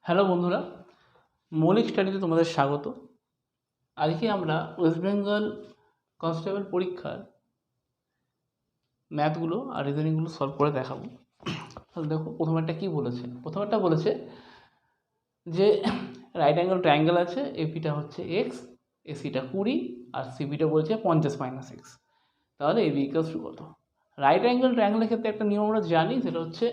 Hello বন্ধুরা, মৌলিক স্টাডিতে তোমাদের স্বাগত। আজকে আমরা ওয়েস্ট বেঙ্গল কনস্টেবল পরীক্ষার ম্যাথগুলো আর রিজনিংগুলো সলভ করে দেখাবো। তাহলে দেখো প্রথমেরটা কী বলেছে। প্রথমেরটা বলেছে যে রাইট অ্যাঙ্গেল ট্রায়াঙ্গেল আছে, এপিটা হচ্ছে এক্স, এসিটা 20 আর সিবিটা বলছে 50 - এক্স। তাহলে এবি ইকুয়ালস টু কত? রাইট অ্যাঙ্গেল ট্রায়াঙ্গেলের ক্ষেত্রে একটা নিয়ম আমরা জানি, সেটা হচ্ছে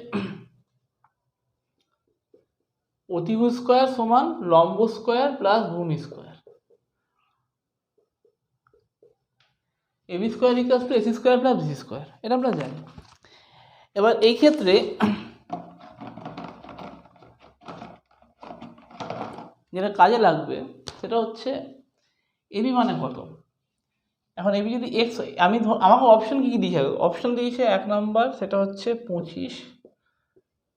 অতিভুজ স্কোয়ার সমান লম্ব স্কোয়ার প্লাস ভূমি square. AB square equals to AC square plus BC square, এটা আমরা জানি। এবার এই ক্ষেত্রে যেটা কাজে লাগবে সেটা হচ্ছে এবি মানে কত। এখন এবি যদি এক্স, আমাকে অপশন কী কী দিয়েছে? অপশন দিয়েছে 1 নাম্বার সেটা হচ্ছে 25,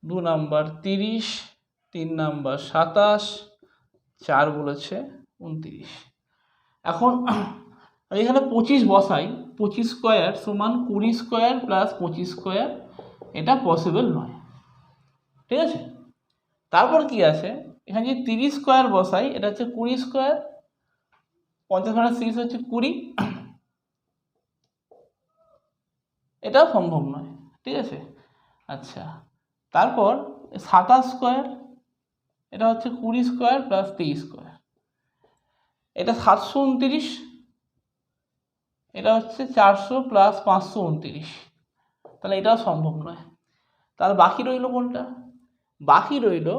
2 নাম্বার 30, 3 নাম্বার 27, 4 বলেছে 29। এখন এখানে 25 বসাই, 25 স্কোয়ার সমান 20 স্কোয়ার প্লাস 25 স্কোয়ার, এটা পসিবল নয়, ঠিক আছে। তারপর কি আছে, এখানে যদি 30 স্কোয়ার বসাই, এটা হচ্ছে 20 স্কোয়ার, 50 - 30 হচ্ছে 20, এটাও সম্ভব নয়, ঠিক আছে। আচ্ছা, তারপর 27 স্কোয়ার, এটা হচ্ছে 20 স্কোয়ার প্লাস 23 স্কোয়ার, এটা 729, এটা হচ্ছে 400 প্লাস 529, তাহলে এটাও সম্ভব নয়। তাহলে বাকি রইল কোনটা? বাকি রইল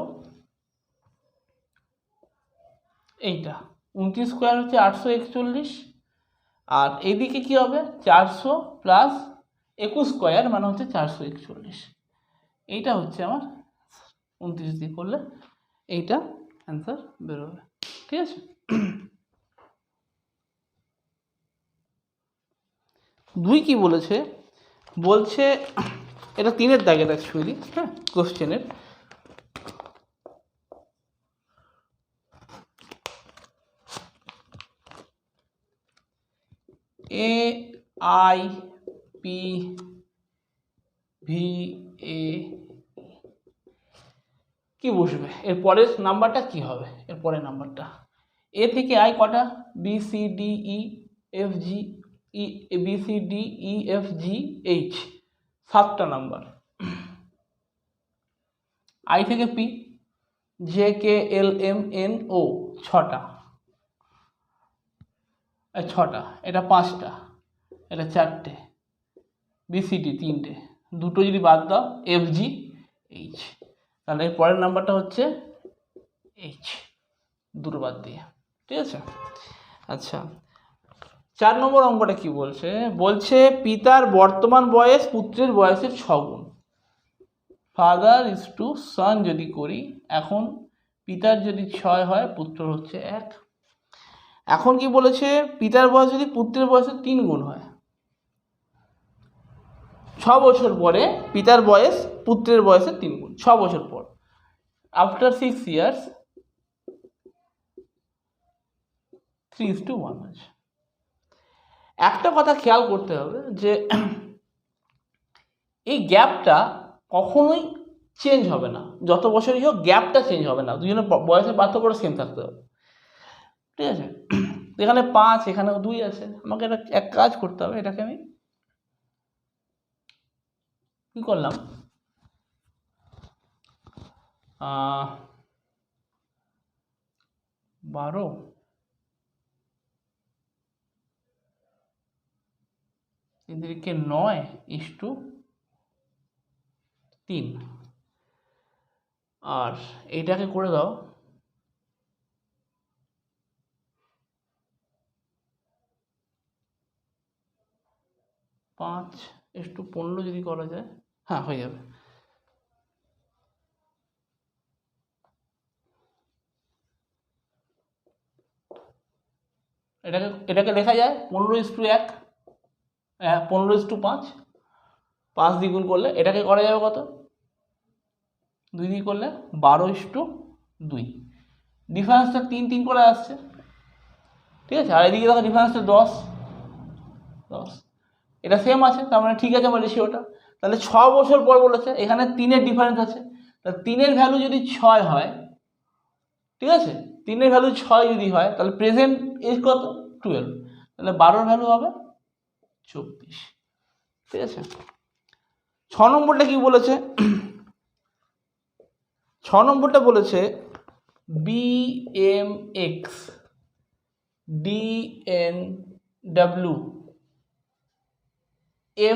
এইটা, 29 স্কোয়ার হচ্ছে 841, আর এইদিকে কি হবে 400 প্লাস 21 স্কোয়ার মানে হচ্ছে 441। এইটা হচ্ছে আমার 29 দিয়ে করলে এইটা অ্যান্সার বেরোবে, ঠিক আছে। দুই কি বলেছে, বলছে এটা 3-এর দাগের অ্যাকচুয়ালি, হ্যাঁ, কোশ্চেনের A I P V A কি বসবে, এর পরের নাম্বারটা কি হবে? এর পরের নাম্বারটা এ থেকে আই কটা? B C D E F G, B C D E F G H, 7টা নাম্বার। আই থেকে P, J K L M N O 6টা, এটা 5টা, এটা 4টে, বিসিডি 3টে, দুটো যদি বাদ দাও এফ জি এইচ, তাহলে এর পরের নাম্বারটা হচ্ছে এইচ, দুটো বাদ দিয়ে, ঠিক আছে। আচ্ছা, 4 নম্বর অঙ্কটা কি বলছে? বলছে পিতার বর্তমান বয়স পুত্রের বয়সের 6 গুণ। ফাদার ইজ টু সন যদি করি, এখন পিতার যদি 6 হয়, পুত্র হচ্ছে 1। এখন কি বলেছে, পিতার বয়স যদি পুত্রের বয়সের 3 গুণ হয়, 6 বছর পরে পিতার বয়স পুত্রের বয়সের 3 গুণ, 6 বছর পর, আফটার 6 ইয়ার্স 3:1 আছে। একটা কথা খেয়াল করতে হবে যে এই গ্যাপটা কখনোই চেঞ্জ হবে না, যত বছরই হোক গ্যাপটা চেঞ্জ হবে না, দুজনের বয়সের পার্থক্যটা সেম থাকতে হবে, ঠিক আছে। এখানে 5, এখানেও 2 আছে, আমাকে এটা এক কাজ করতে হবে, এটাকে আমি কি করলাম, 12 এদিকে 9:3, আর এইটাকে করে দাও 5:15 যদি করা যায়, হ্যাঁ হয়ে যাবে। এটাকে লেখা যায় 15:1, 15:5, 5 দ্বিগুণ করলে এটাকে করা যাবে কত, 2 দিয়ে করলে 12:2, ডিফারেন্সটা 3 করে আসছে, ঠিক আছে। আর এদিকে দেখো ডিফারেন্সটা 10, এটা সেম আছে, তার মানে ঠিক আছে আমার রেশিওটা। তাহলে 6 বছর পর বলেছে, এখানে 3-এর ডিফারেন্স আছে, তাহলে 3-এর ভ্যালু যদি 6 হয়, ঠিক আছে, 3-এর ভ্যালু 6 যদি হয় তাহলে প্রেজেন্ট এজ কত 12, তাহলে 12-র ভ্যালু হবে 24। ঠিক আছে, 6 নম্বরটা কি বলেছে? 6 নম্বরটা বলেছে BMX DNW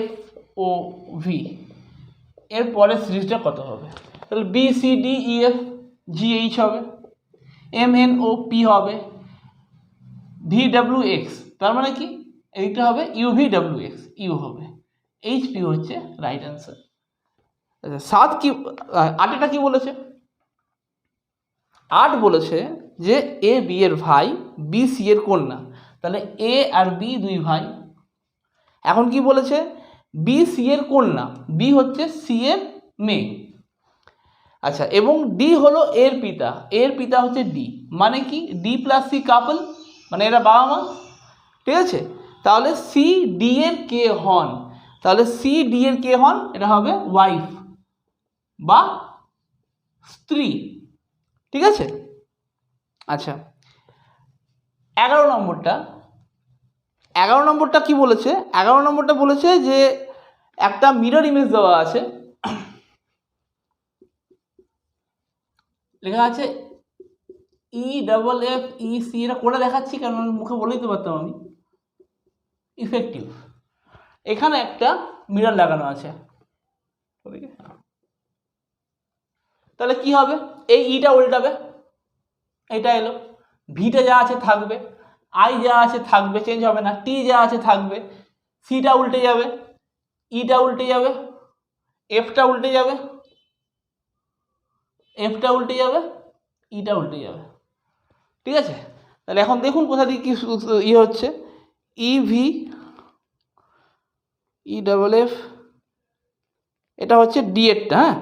FOV এর পরের সিরিজটা কত হবে? তাহলে BCDEFGH হবে, MNOP হবে, VWX, তার মানে কি এইটা হবে UVWX, ইউ হবে, HP হচ্ছে রাইট অ্যান্সার। আচ্ছা 7 কি 8টা কি বলেছে? 8 বলেছে যে এ বি এর ভাই, বি সি এর কন্যা, তাহলে এ আর বি দুই ভাই। এখন কি বলেছে? বি সি এর কন্যা, বি হচ্ছে সি এর মেয়ে। আচ্ছা, এবং ডি হলো এর পিতা, এর পিতা হচ্ছে ডি, মানে কি ডি প্লাস সি কাপল, মানে এরা বাবা মা। ঠিক আছে, তাহলে সি ডি এর কে হন, তাহলে সি ডি এর কে হন, এটা হবে ওয়াইফ বা স্ত্রী। ঠিক আছে, আচ্ছা 11 নম্বরটা কি বলেছে? 11 নম্বরটা বলেছে যে একটা মিরর ইমেজ দেওয়া আছে, লেখা আছে EFFEC, এটা করে দেখাচ্ছি কারণ মুখে বলে দিতে পারতাম আমি, ইফেক্টিভ। এখানে একটা মিরর লাগানো আছে, তাহলে কি হবে? এই ইটা উল্টাবে, এটা এলো, ভিটা যা আছে থাকবে, আই যা আছে থাকবে, চেঞ্জ হবে না, টি যা আছে থাকবে, সিটা উল্টে যাবে, ইটা উল্টে যাবে, এফটা উল্টে যাবে, এফটা উল্টে যাবে, ইটা উল্টে যাবে। ঠিক আছে, তাহলে এখন দেখুন কোথা দিয়ে কি ইয়ে হচ্ছে, ইভি EFF, এটা হচ্ছে ডি এরটা, হ্যাঁ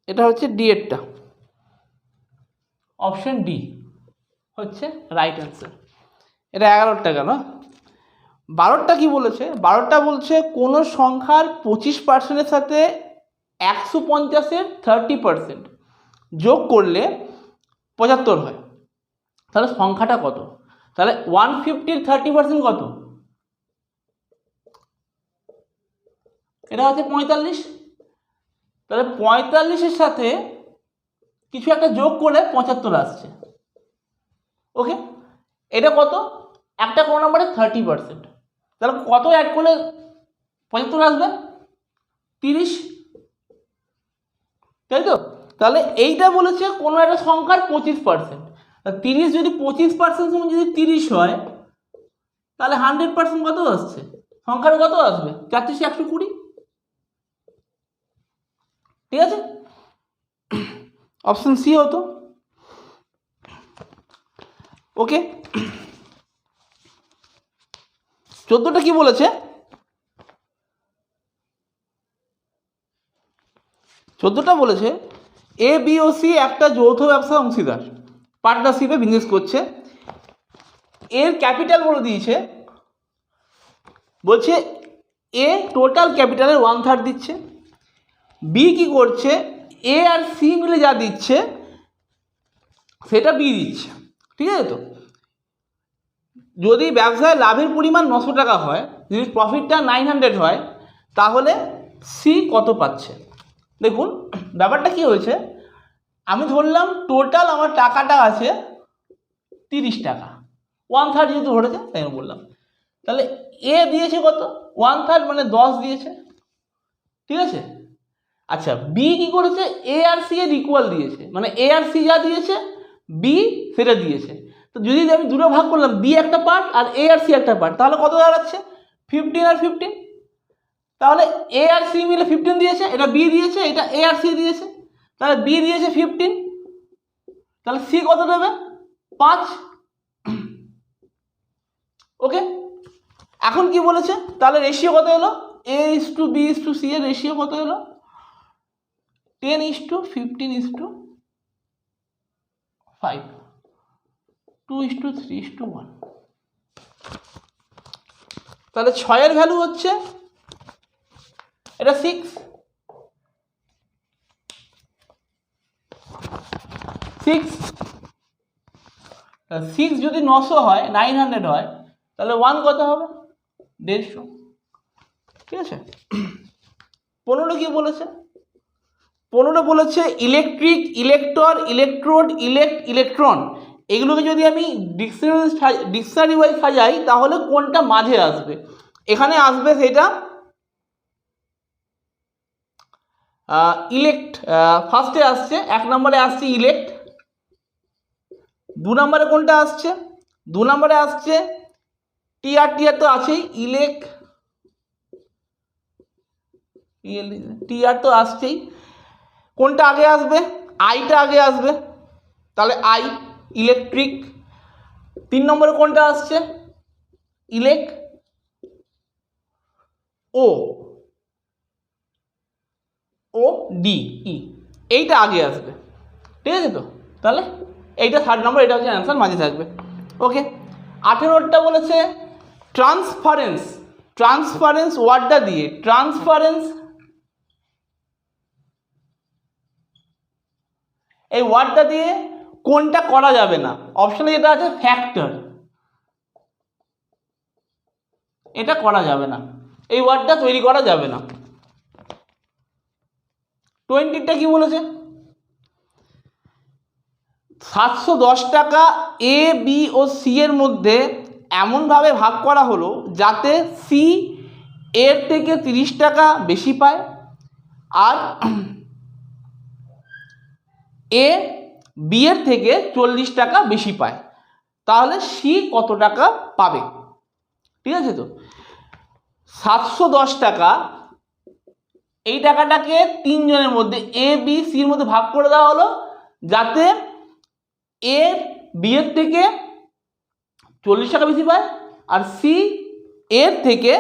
এটা হচ্ছে ডি এরটা, অপশন ডি হচ্ছে রাইট অ্যান্সার। এটা 11টা গেল। 12টা কি বলেছে? 12টা বলছে কোনো সংখ্যার 25%-এর সাথে 150-এর 30% যোগ করলে 75 হয়, তাহলে সংখ্যাটা কত? তাহলে 150-র 30% কত? এটা হচ্ছে 45, তাহলে 45-এর সাথে কিছু একটা যোগ করে 75 আসছে। ওকে, এটা কত? একটা কোনো নাম্বারে 30%, তাহলে কত অ্যাড করলে 75 আসবে? 30, তাই তো? তাহলে এইটা বলেছে কোনো একটা সংখ্যার 25%, 30 যদি 25% সমান যদি 30 হয়, তাহলে 100% কত আসছে? সংখ্যার কত আসবে? 4120। ঠিক আছে, অপশন সি হতো। ওকে, 14টা কি বলেছে? 14টা বলেছে এ বি ও সি একটা যৌথ ব্যবসার অংশীদার, পার্টনারশিপে বিজনেস করছে, এর ক্যাপিটাল বলে দিয়েছে, বলছে এ টোটাল ক্যাপিটালের 1/3 দিচ্ছে, বি কি করছে, এ আর সি মিলে যা দিচ্ছে সেটা বি দিচ্ছে। ঠিক আছে, তো যদি ব্যবসায় লাভের পরিমাণ 900 টাকা হয়, যদি প্রফিটটা 900 হয়, তাহলে সি কত পাচ্ছে? দেখুন ব্যাপারটা কি হয়েছে, আমি ধরলাম টোটাল আমার টাকাটা আছে 30 টাকা, 1/3 যেহেতু ধরেছে তাই আমি বললাম, তাহলে এ দিয়েছে কত? 1/3 মানে 10 দিয়েছে। ঠিক আছে, আচ্ছা বি কি করেছে, এ আর সি এর ইকুয়াল দিয়েছে, মানে এ আর সি যা দিয়েছে বি সেটা দিয়েছে। তো যদি আমি দুটো ভাগ করলাম, বি একটা পার্ট আর এ আর সি একটা পার্ট, তাহলে কত দাঁড়াচ্ছে? 15 আর 15, তাহলে এ আর সি মিলে 15 দিয়েছে, এটা বি দিয়েছে, এটা এ আর সি দিয়েছে, তাহলে বি দিয়েছে 15, তাহলে সি কত দেবে? 5। ওকে, এখন কি বলেছে? তাহলে রেশিও কত এলো? A:B:C এর রেশিও কত এলো? 10:15:5, 2:3:1। তাহলে 6-এর ভ্যালু হচ্ছে এটা 6, 6 6 যদি 900 হয় 900 হয় তাহলে 1 কত হবে 150, ঠিক আছে। 15 কি বলেছে, 15 বলেছে ইলেকট্রিক, ইলেক্টর, ইলেকট্রোড, ইলেকট্রন এগুলোকে যদি আমি ডিকশনারি ওয়াইজ সাজাই তাহলে কোনটা মাঝে আসবে? এখানে আসবে সেটা ইলেক্ট, ফার্স্টে আসছে, 1 নম্বরে আসছে ইলেক্ট। 2 নম্বরে কোনটা আসছে? 2 নম্বরে আসছে টিআর, টিআর তো আছেই, টিআর তো আসছেই। কোনটা আগে আসবে? আইটা আগে আসবে, তাহলে আই ইলেকট্রিক। 3 নম্বরে কোনটা আসছে? ও ডি ই, এইটা আগে আসবে, ঠিক আছে তো। তাহলে এইটা 3rd নম্বর, এটা হচ্ছে অ্যান্সার, মাঝে থাকবে। ওকে। 18টা বলেছে ট্রান্সফারেন্স। ট্রান্সফারেন্স ওয়ার্ডটা দিয়ে, ট্রান্সফারেন্স এই ওয়ার্ডটা দিয়ে কোনটা করা যাবে না? অপশনে যেটা আছে ফ্যাক্টর, এটা করা যাবে না, এই ওয়ার্ডটা তৈরি করা যাবে না। 20টা কি বলেছে? 710 টাকা এ, বি ও সি এর মধ্যে এমনভাবে ভাগ করা হলো যাতে সি এর থেকে 30 টাকা বেশি পায় আর এ বি এর থেকে 40 টাকা বেশি পায়, তাহলে সি কত টাকা পাবে? ঠিক আছে তো। 710 টাকা, এই টাকাটাকে 3 জনের মধ্যে এ, বি, সির মধ্যে ভাগ করে দেওয়া হলো যাতে এ বি এর থেকে 40 টাকা বেশি পায় আর সি এর থেকে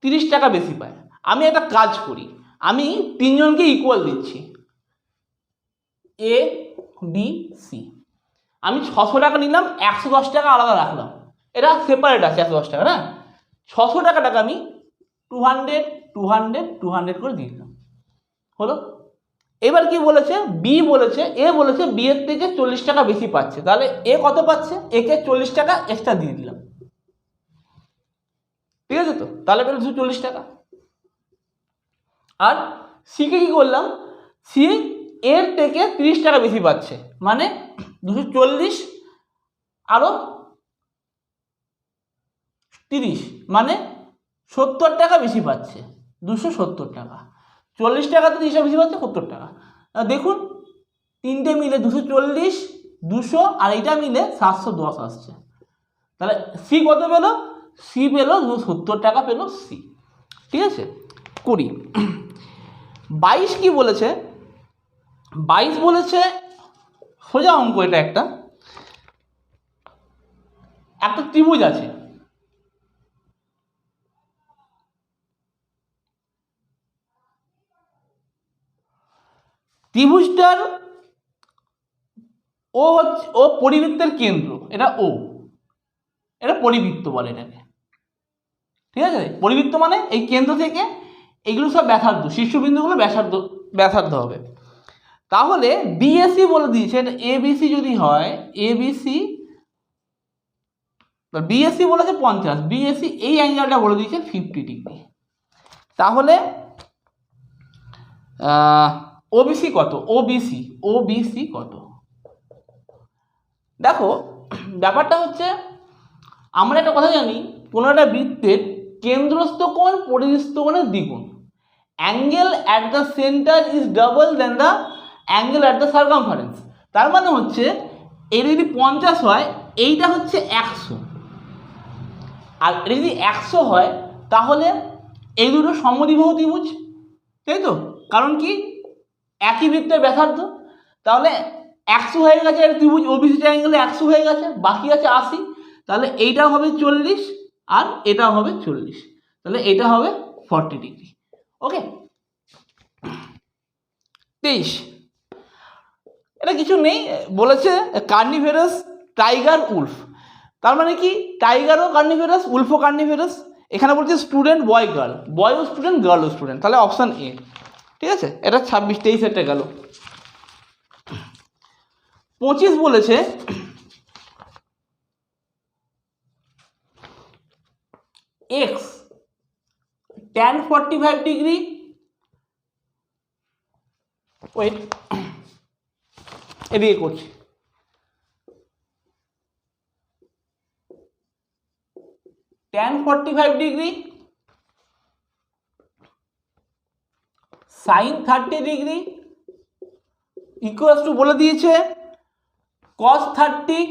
30 টাকা বেশি পায়। আমি একটা কাজ করি, আমি 3 জনকে ইকুয়াল দিচ্ছি, এ, বি, সি। আমি 600 টাকা নিলাম, 110 টাকা আলাদা রাখলাম, এটা সেপারেট আছে 110 টাকা না। 600 টাকাটাকে আমি 200 200 200 করে দিয়ে দিলাম, হলো। এবার কি বলেছে? বি বলেছে, এ বলেছে বি এর থেকে 40 টাকা বেশি পাচ্ছে, তাহলে এ কত পাচ্ছে? একে 40 টাকা এক্সট্রা দিয়ে দিলাম, ঠিক আছে তো। তাহলে পেল 240 টাকা। আর সিকে কি করলাম? সি এর থেকে 30 টাকা বেশি পাচ্ছে, মানে 240 আরো 30, মানে 70 টাকা বেশি পাচ্ছে, 270 টাকা। 40 টাকা তো 30 বেশি পাচ্ছে, 70 টাকা। দেখুন তিনটে মিলে 240, 200 আর এইটা মিলে 710 আসছে, তাহলে সি কত পেল? সি পেল 270 টাকা পেল সি, ঠিক আছে। 20। 22 কি বলেছে? 22 বলেছে সোজা অঙ্ক, এটা একটা ত্রিভুজ আছে, ত্রিভুজটার ও পরিবৃত্তের কেন্দ্র, এটা ও, এটা পরিবৃত্ত বলে এটাকে, ঠিক আছে। পরিবৃত্ত মানে এই কেন্দ্র থেকে এগুলো সব ব্যাসার্ধ, শীর্ষবিন্দুগুলো ব্যাসার্ধ হবে। তাহলে বিএসি বলে দিয়েছে, এটা এবিসি যদি হয়, এবিসি বিএসি বলেছে 50, বিএসি এই অ্যাঙ্গেলটা বলে দিয়েছে 50 ডিগ্রি। তাহলে ওবিসি কত? ওবিসি কত? দেখো ব্যাপারটা হচ্ছে, আমরা একটা কথা জানি, কোনো একটা বৃত্তের কেন্দ্রস্থ কোণ পরিস্থ কোণের দ্বিগুণ। Angle at the centre is double then the angle at the circumference. তার মানে হচ্ছে এই যদি 50 হয়, এইটা হচ্ছে 100, আর এটা যদি 100 হয় তাহলে এই দুটো সমদ্বিবাহু ত্রিভুজ, তাই তো। কারণ কি? একই বৃত্তের ব্যাসার্ধ, তাহলে 100 হয়ে গেছে, এর ত্রিভুজ ওবিসি ট্রায়াঙ্গেলে 100 হয়ে গেছে, বাকি আছে 80, তাহলে এইটাও হবে 40 আর এটাও হবে 40, তাহলে এটা হবে 40 ডিগ্রি। ওকে। 23, এটা কিছু নেই, বলেছে কার্নিভেরাস টাইগার উলফ। তার মানে কি? টাইগারও কার্নিভেরাস, উলফও কার্নিভেরাস। এখানে বলছে স্টুডেন্ট বয় গার্ল, বয়ও স্টুডেন্ট গার্লও স্টুডেন্ট, তাহলে অপশান এ, ঠিক আছে। এটা 26 23 এটা গেল। 25 বলেছে x tan 45 ডিগ্রি, ওয়েট এদিকে করছি, tan 45 degree sin 30 degree equals to বলে দিয়েছে cos 30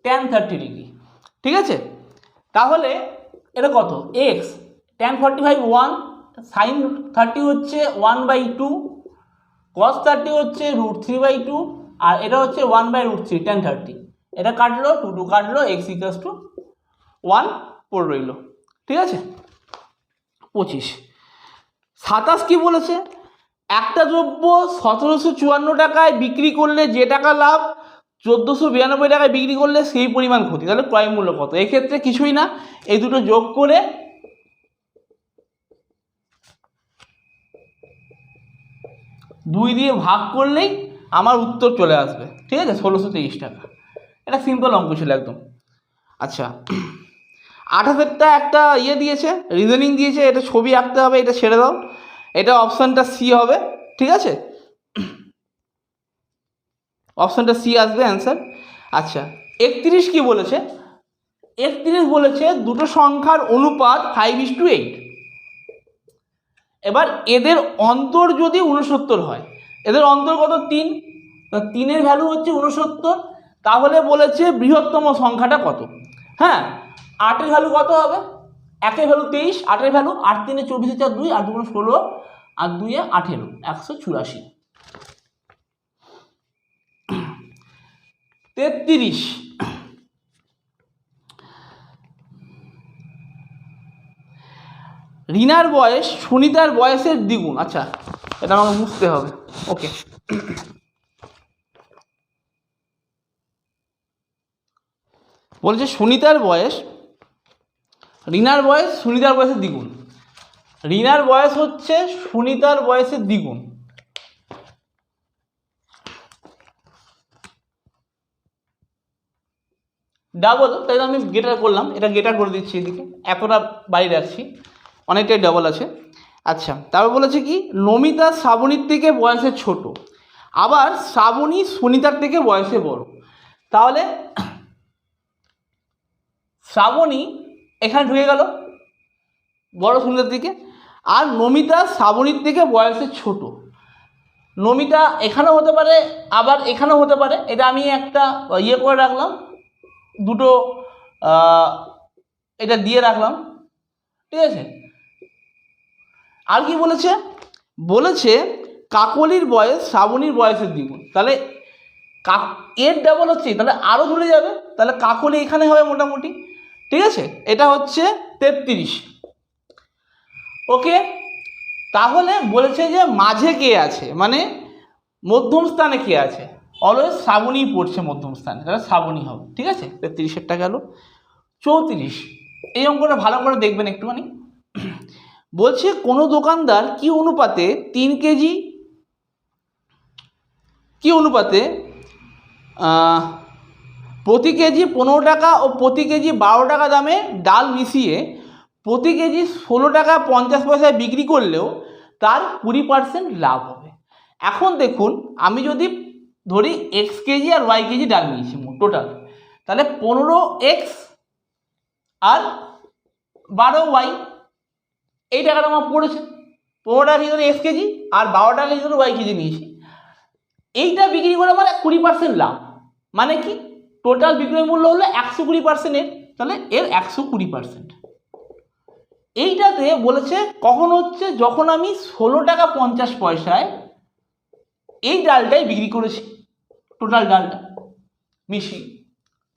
tan 30 ডিগ্রি। ঠিক আছে, তাহলে এটা কত x tan 45 1, sin 30 হচ্ছে 1/2, cos 30 হচ্ছে √3/2, আর এটা হচ্ছে 1/√3 tan 30। এটা কাটলো 2 2 কাটলো, x ইকুয়ালস টু 1 পড়ে রইল। ঠিক আছে, 25। 27 কি বলেছে, একটা দ্রব্য 1754 টাকায় বিক্রি করলে যে টাকা লাভ 1492 টাকায় বিক্রি করলে সেই পরিমাণ ক্ষতি, তাহলে ক্রয় মূল্য কত? এক্ষেত্রে কিছুই না, এই দুটো যোগ করে 2 দিয়ে ভাগ করলেই আমার উত্তর চলে আসবে। ঠিক আছে, 1623 টাকা। এটা সিম্পল অঙ্ক ছিল একদম। আচ্ছা, 28টা একটা দিয়েছে, রিজনিং দিয়েছে, এটা ছবি আঁকতে হবে, এটা ছেড়ে দাও, এটা অপশানটা সি হবে। ঠিক আছে, অপশানটা সি আসবে অ্যান্সার। আচ্ছা, 31 কি বলেছে, 31 বলেছে দুটো সংখ্যার অনুপাত 5:8। এবার এদের অন্তর যদি 69 হয়, এদের অন্তর কত? 3, 3-এর ভ্যালু হচ্ছে 69, তাহলে বলেছে বৃহত্তম সংখ্যাটা কত? হ্যাঁ, 8-এর ভ্যালু কত হবে? 1-এর ভ্যালু 23, 8-এর ভ্যালু 8 3 24 4 2, 8 2 16, আর 2 18, 184। 33 রিনার বয়স সুনিতার বয়সের দ্বিগুণ। আচ্ছা, এটা আমাকে বুঝতে হবে। ওকে, বলছে সুনিতার বয়স রিনার বয়স সুনিতার বয়সের দ্বিগুণ। রিনার বয়স হচ্ছে সুনিতার বয়সের দ্বিগুণ। ডাবল, তাই আমি গেটার করলাম, এটা গেটার করে দিচ্ছি, এদিকে এতটা বাইরে রাখছি, অনেকটাই ডাবল আছে। আচ্ছা, তারপর বলেছে কি, নমিতা শ্রাবণীর থেকে বয়সে ছোট, আবার শ্রাবণী সুনিতার থেকে বয়সে বড়। তাহলে শ্রাবণী এখানে ঢুকে গেল বড় সুনিতার দিকে, আর নমিতা শ্রাবণীর থেকে বয়সে ছোট। নমিতা এখানেও হতে পারে, আবার এখানেও হতে পারে, এটা আমি একটা করে রাখলাম, দুটো এটা দিয়ে রাখলাম। ঠিক আছে, আর কি বলেছে, বলেছে কাকলির বয়স শ্রাবণীর বয়সের দ্বিগুণ। তাহলে এর ডাবল হচ্ছে, তাহলে আরও দূরে যাবে, তাহলে কাকলি এখানে হবে মোটামুটি। ঠিক আছে, এটা হচ্ছে 33। ওকে, তাহলে বলেছে যে মাঝে কে আছে, মানে মধ্যম স্থানে কে আছে, অলওয়েজ শ্রাবণী পড়ছে মধ্যম স্থানে, তাহলে শ্রাবণী হবে। ঠিক আছে, 33-এরটা গেল। 34, এই অঙ্কটা ভালো করে দেখবেন একটুখানি। বলছে কোনো দোকানদার কি অনুপাতে 3 কেজি প্রতি কেজি 15 টাকা ও প্রতি কেজি 12 টাকা দামে ডাল মিশিয়ে প্রতি কেজি 16 টাকা 50 পয়সায় বিক্রি করলেও তার 20% লাভ হবে। এখন দেখুন, আমি যদি ধরি x কেজি আর y কেজি ডাল নিয়েছি টোটাল, তাহলে 15x আর 12y, এই টাকাটা আমার পড়েছে। 15 টাকা কেজি ধরে x কেজি আর 12 টাকা কেজি ধরে y কেজি নিয়েছি, এইটা বিক্রি করে আমার 20% লাভ। মানে কি, টোটাল বিক্রয় মূল্য হলো 120%, তাহলে এর 120%। এইটাতে বলেছে কখন হচ্ছে, যখন আমি 16 টাকা 50 পয়সায় এই ডালটাই বিক্রি করেছি, টোটাল ডালটা মিশিয়ে।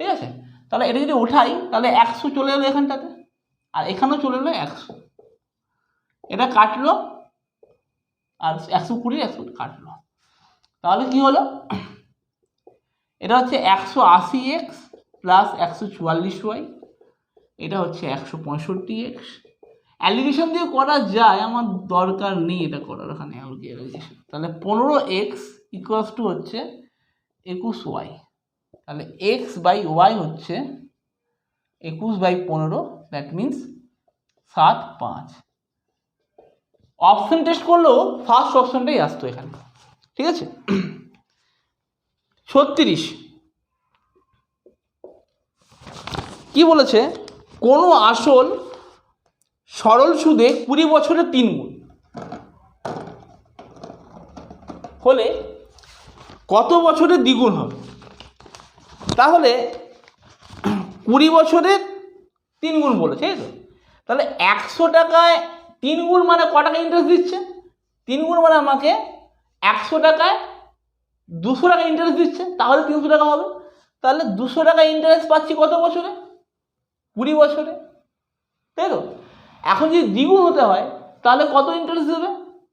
ঠিক আছে, তাহলে এটা যদি ওঠাই, তাহলে 100 চলে এলো এখানটাতে, আর এখানেও চলে এলো 100, এটা কাটলো, আর 120 কাটলো, তাহলে কি হলো, এটা হচ্ছে 180x প্লাস 144y, এটা হচ্ছে 165x, অ্যালিগেশন দিয়ে করা যায়, আমার দরকার নেই এটা করার এখানে অ্যালিগেশন। তাহলে 15x ইকুয়ালস টু হচ্ছে 21y। তাহলে x বাই ওয়াই হচ্ছে 21/15, দ্যাট মিনস 7/5। অপশন টেস্ট করলেও ফার্স্ট অপশনটাই আসতো এখানে, ঠিক আছে। 36 কি বলেছে, কোনো আসল সরল সুদে 20 বছরে 3 গুণ হলে কত বছরে দ্বিগুণ হবে? তাহলে 20 বছরে 3 গুণ বলেছে, তাই তো? তাহলে 100 টাকায় 3 গুণ মানে ক টাকা ইন্টারেস্ট দিচ্ছে? 3 গুণ মানে আমাকে 100 টাকায় 200 টাকা ইন্টারেস্ট দিচ্ছে, তাহলে 300 টাকা হবে। তাহলে 200 টাকা ইন্টারেস্ট পাচ্ছি কত বছরে? 20 বছরে, তাই তো? এখন যদি দ্বিগুণ হতে হয় তাহলে কত ইন্টারেস্ট দেবে?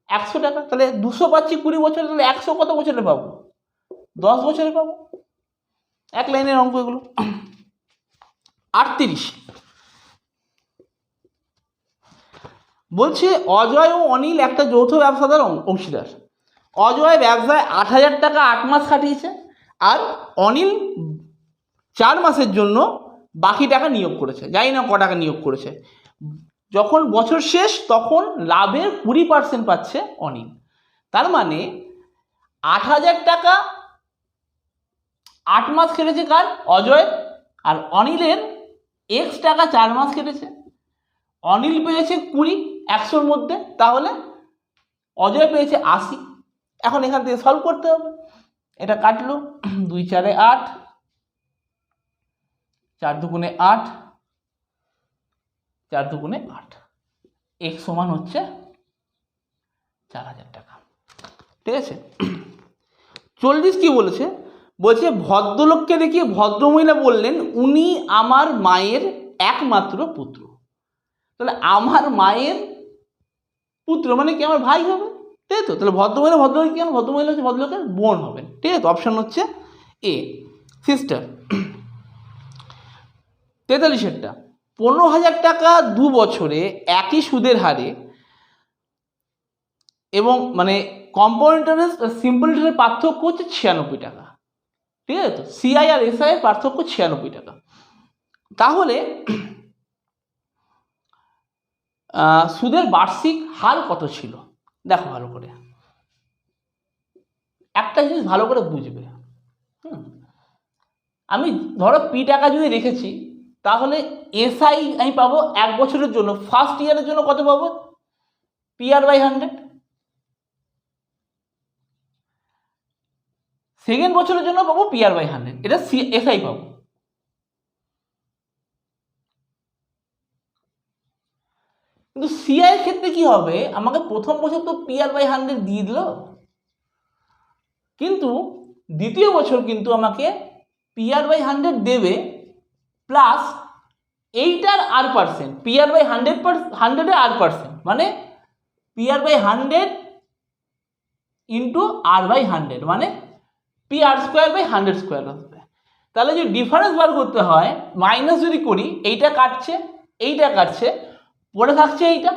100 টাকা। তাহলে 200 পাচ্ছি 20 বছরে, তাহলে 100 কত বছরে পাবো? 10 বছরে পাবো। এক লাইনের অঙ্ক এগুলো। 38 বলছে অজয় ও অনিল একটা যৌথ ব্যবসাদার অংশীদার। অজয় ব্যবসায় 8,000 টাকা 8 মাস খাটিয়েছে, আর অনিল 4 মাসের জন্য বাকি টাকা নিয়োগ করেছে, জানি না ক টাকা নিয়োগ করেছে। যখন বছর শেষ তখন লাভের 20% পাচ্ছে অনিল। তার মানে 8,000 টাকা 8 মাস কেটেছে কার? অজয়। আর অনিলের x টাকা 4 মাস কেটেছে। অনিল পেয়েছে 20 100-র মধ্যে, তাহলে অজয় পেয়েছে 80। এখন এখান থেকে সলভ করতে হবে। এটা কাটলো, 2 4 8, 4 2 8, 4 2 8, x সমান হচ্ছে 4,000 টাকা, ঠিক আছে। 40 কি বলেছে, বলছে ভদ্রলোককে দেখিয়ে ভদ্রমহিলা বললেন উনি আমার মায়ের একমাত্র পুত্র। তাহলে আমার মায়ের পুত্র মানে কি আমার ভাই হবে, তাই তো? তাহলে ভদ্রমহিলা ভদ্রলোক কি, ভদ্রমহিলা হচ্ছে ভদ্রলোকের বোন হবেন, ঠিক আছে। অপশন হচ্ছে এ, সিস্টার। 43-এরটা, 15,000 টাকা 2 বছরে একই সুদের হারে এবং মানে কম্পাউন্ড ইন্টারেস্ট আর সিম্পল ইন্টারেস্টের পার্থক্য হচ্ছে 96 টাকা, ঠিক আছে তো? সিআই আর এসআই এর পার্থক্য 96 টাকা। তাহলে সুদের বার্ষিক হার কত ছিল? দেখো ভালো করে, একটা জিনিস ভালো করে বুঝবে। আমি ধরো পি টাকা যদি রেখেছি, তাহলে এসআই আমি পাবো 1 বছরের জন্য, ফার্স্ট ইয়ারের জন্য কত পাবো? PR/100। সেকেন্ড বছরের জন্য পাবো PR/100, এটা এসআই পাবো। কিন্তু সিআই এর ক্ষেত্রে কি হবে, আমাকে প্রথম বছর তো PR/100 দিয়ে দিল, কিন্তু দ্বিতীয় বছর কিন্তু আমাকে PR/100 দেবে প্লাস এইটার R%, PR/100 এর R%, মানে PR/100 ইন্টু R/100 মানে PR²/100² আসবে। তাহলে যদি ডিফারেন্স বার করতে হয়, মাইনাস যদি করি, এইটা কাটছে এইটা কাটছে, পড়ে থাকছে এইটা।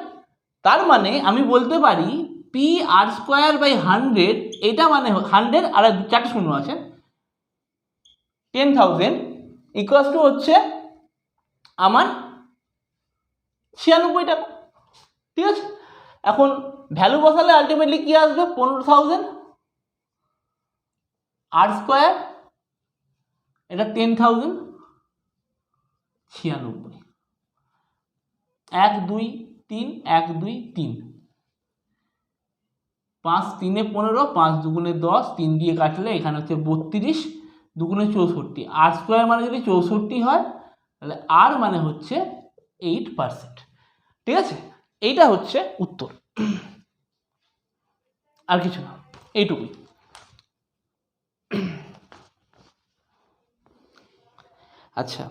তার মানে আমি বলতে পারি PR²/100, এটা মানে 100 আর 4টে শূন্য আছে, 10,000 ইকুয়ালস টু হচ্ছে আমার 96 টাকা, ঠিক আছে। এখন ভ্যালু বসালে আলটিমেটলি কি আসবে? 15,000 R², এটা 10,000, 96। 1 2 3, 1 2 3, 5 3 15, 5 2 10, 3 দিয়ে কাটলে এখানে হচ্ছে 32, 2 64। R² মানে যদি 64 হয়, তাহলে আর মানে হচ্ছে 8%, ঠিক আছে। এইটা হচ্ছে উত্তর, আর কিছু না, এইটুকুই। আচ্ছা,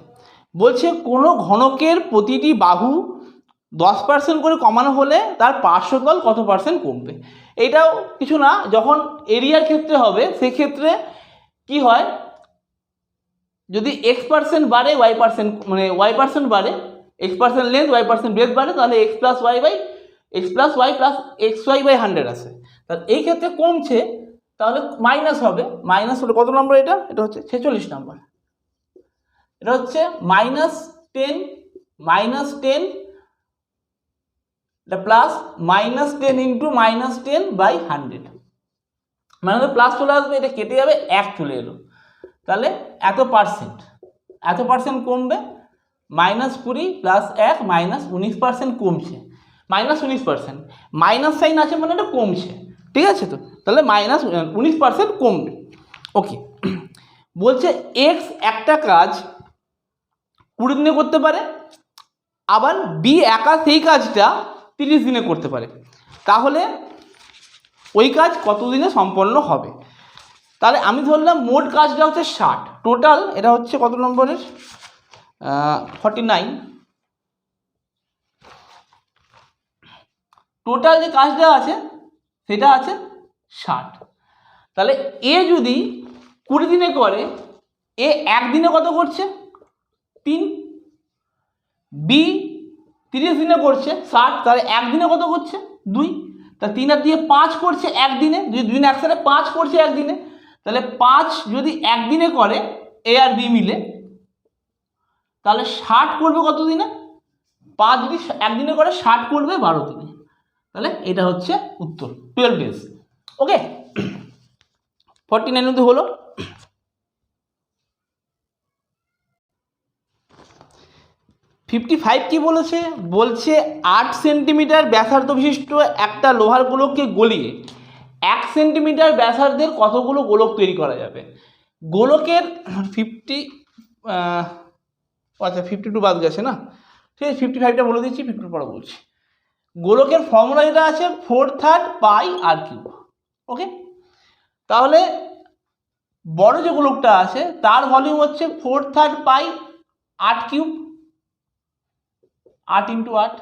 বলছে কোনো ঘনকের প্রতিটি বাহু 10% করে কমানো হলে তার পার্শ্বতল কত % কমবে? এটাও কিছু না, যখন এরিয়ার ক্ষেত্রে হবে সেক্ষেত্রে কি হয়, যদি X% বাড়ে Y% মানে Y% বাড়ে, x% লেন্থ y% ব্রেথ বাড়ে, তাহলে x plus y plus x y by 100 আসে। তাহলে এই ক্ষেত্রে কমছে, তাহলে মাইনাস হবে। মাইনাস হলে কত নম্বর? এটা হচ্ছে 46 নম্বর। এটা হচ্ছে -10 এটা প্লাস -10 ইন্টু -10 বাই 100, মানে প্লাস চলে আসবে, এটা কেটে যাবে, 1 চলে এলো, তাহলে এত পার্সেন্ট কমবে। -20 প্লাস 1 -19% কমছে, -19%, মাইনাস সাইন আছে মানে এটা কমছে, ঠিক আছে? তো তাহলে -19% কমবে। ওকে, বলছে এক্স একটা কাজ 20 দিনে করতে পারে, আবার বি একা সেই কাজটা 30 দিনে করতে পারে, তাহলে ওই কাজ কত দিনে সম্পন্ন হবে? তাহলে আমি ধরলাম মোট কাজটা হচ্ছে 60, টোটাল এটা হচ্ছে কত নম্বরের? 49। টোটাল যে কাজটা আছে সেটা আছে 60। তাহলে এ যদি 20 দিনে করে, এ একদিনে কত করছে? 3। বি 30 দিনে করছে 60, তাহলে একদিনে কত করছে? 2। তা 3 আর 2 5 করছে একদিনে, যদি 2 দিন একসাথে 5 করছে একদিনে, তাহলে 5 যদি একদিনে করে এ আর বি মিলে, তাহলে 60 করবে কত দিনে? 5 যদি একদিনে করে 60 করবে 12 দিনে। তাহলে এটা হচ্ছে উত্তর, 12 ডেজ। ওকে, 49 অবধি হলো। ফিফটি 55 কি বলেছে? বলছে 8 সেন্টিমিটার ব্যাসার্ধ বিশিষ্ট একটা লোহার গোলককে গলিয়ে 1 সেন্টিমিটার ব্যাসার্ধের কতগুলো গোলক তৈরি করা যাবে? গোলকের 52 বাদ গেছে না, ঠিক আছে, 55টা বলে দিচ্ছি, 50 পরে বলছি। গোলকের ফর্মুলা যেটা আছে 4/3 পাই আর কিউব। ওকে, তাহলে বড় যে গোলকটা আছে তার ভলিউম হচ্ছে 4/3 পাই 8 কিউব, 8 × 8।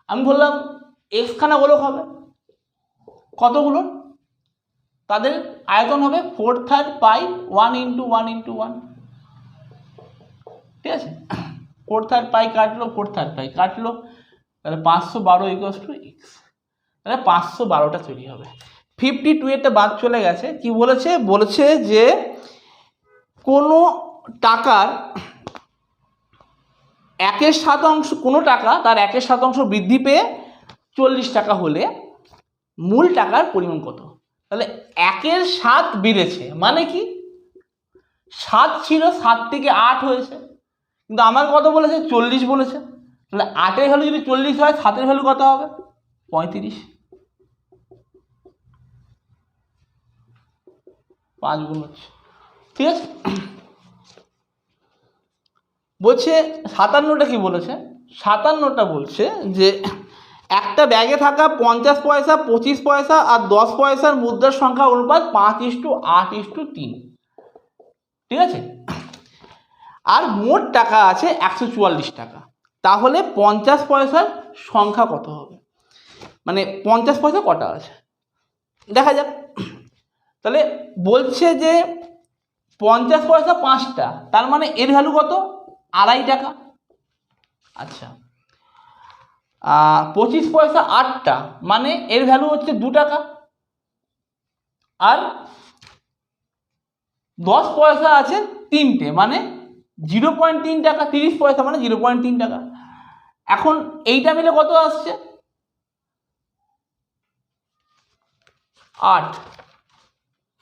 আমি বললাম এক্স খানা গোলক হবে, কতগুলো? তাদের আয়তন হবে 4/3 পাই 1 × 1 × 1, ঠিক আছে? 4/3 পাই কাটলো, 4/3 পাই কাটলো, তাহলে 512 = x, তাহলে 512টা তৈরি হবে। 52 এরটা বাদ চলে গেছে। কি বলেছে? বলেছে যে কোনো টাকার 1/7 কোনো টাকা তার 1/7 বৃদ্ধি পেয়ে 40 টাকা হলে মূল টাকার পরিমাণ কত? তাহলে 1/7 বেড়েছে, মানে কি 7 ছিল 7 থেকে 8 হয়েছে, কিন্তু আমার কত বলেছে? 40 বলেছে। তাহলে 8-এর ভ্যালু যদি 40 হয়, 7-এর ভ্যালু কত হবে? 35। 5 গুণ হচ্ছে, ঠিক আছে? বলছে 57টা কি বলেছে? 57টা বলছে যে একটা ব্যাগে থাকা 50 পয়সা, 25 পয়সা আর 10 পয়সার মুদ্রার সংখ্যা অনুপাত 5:8:3, ঠিক আছে? আর মোট টাকা আছে 144 টাকা, তাহলে 50 পয়সার সংখ্যা কত হবে? মানে 50 পয়সা কটা আছে দেখা যাক। তাহলে বলছে যে 50 পয়সা 5টা, তার মানে এর ভ্যালু কত? 2.5 টাকা। আচ্ছা, 25 পয়সা 8টা, মানে এর ভ্যালু হচ্ছে 2 টাকা। আর 10 পয়সা আছে 3টে, মানে 0.3 টাকা। 30 পয়সা মানে 0.3 টাকা। এখন এইটা মিলে কত আসছে? 8,